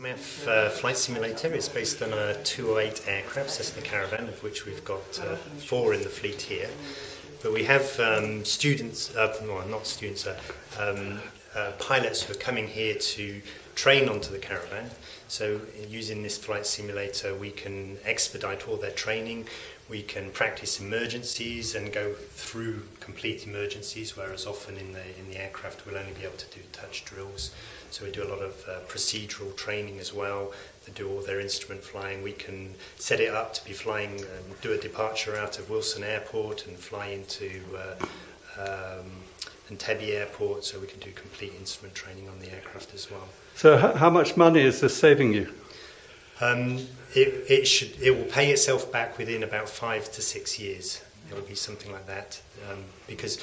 MAF Flight Simulator is based on a 208 aircraft, Cessna Caravan, of which we've got 4 in the fleet here. But we have pilots who are coming here to train onto the Caravan. So using this flight simulator, we can expedite all their training. We can practice emergencies and go through complete emergencies, whereas often in the aircraft we'll only be able to do touch drills. So we do a lot of procedural training as well. They do all their instrument flying. We can set it up to be flying, do a departure out of Wilson Airport and fly into Entebbe Airport, so we can do complete instrument training on the aircraft as well. So how much money is this saving you? It will pay itself back within about 5 to 6 years. It will be something like that, because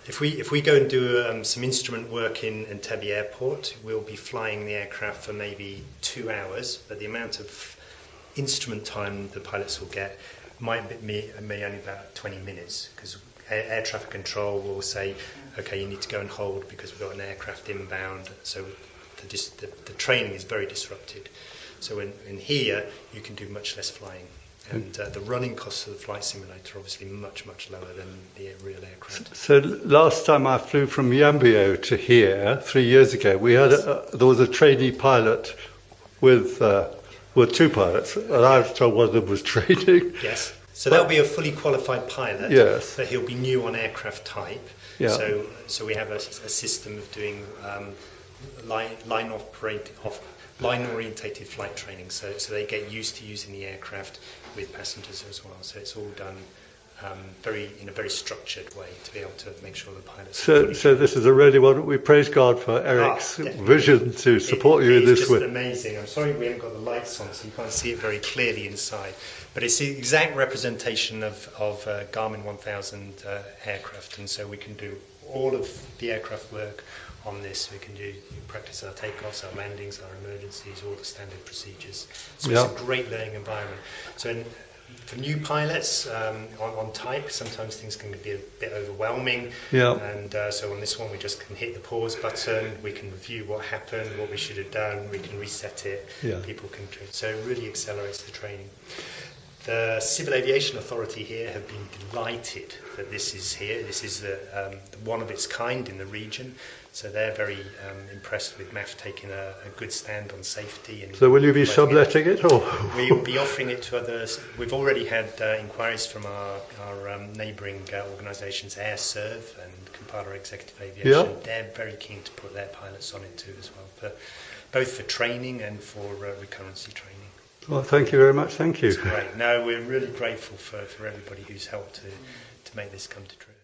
if we go and do some instrument work in Entebbe Airport, we'll be flying the aircraft for maybe 2 hours, but the amount of instrument time the pilots will get might be only about 20 minutes, because air traffic control will say, okay, you need to go and hold because we've got an aircraft inbound. So the training is very disrupted. So in here, you can do much less flying. And the running costs of the flight simulator are obviously much, much lower than the real aircraft. So last time I flew from Yambio to here, 3 years ago, we had there was a trainee pilot with 2 pilots, and I was told one of them was training. Yes. So that'll be a fully qualified pilot. Yes. But he'll be new on aircraft type. Yeah. So we have a system of doing line-orientated flight training. So they get used to using the aircraft with passengers as well. So it's all done in a very structured way to be able to make sure the pilots. So this is a really one. We praise God for Eric's vision to support you in this way. It's just amazing. I'm sorry we haven't got the lights on, so you can't see it very clearly inside. But it's the exact representation of Garmin 1000 aircraft, and so we can do all of the aircraft work on this. We can practice our takeoffs, our landings, our emergencies, all the standard procedures. So it's a great learning environment. So for new pilots on type, sometimes things can be a bit overwhelming. Yeah. And so on this one, we just can hit the pause button. We can review what happened, what we should have done. We can reset it. Yeah. People can. So it really accelerates the training. The Civil Aviation Authority here have been delighted that this is here. This is the one of its kind in the region. So they're very impressed with MAF taking a good stand on safety. And so will you be subletting it? Or? We will be offering it to others. We've already had inquiries from our neighbouring organisations, AirServe and Kampala Executive Aviation. Yeah. They're very keen to put their pilots on it too as well, but both for training and for recurrency training. Well, thank you very much. Thank you. It's great. No, we're really grateful for everybody who's helped to make this come to truth.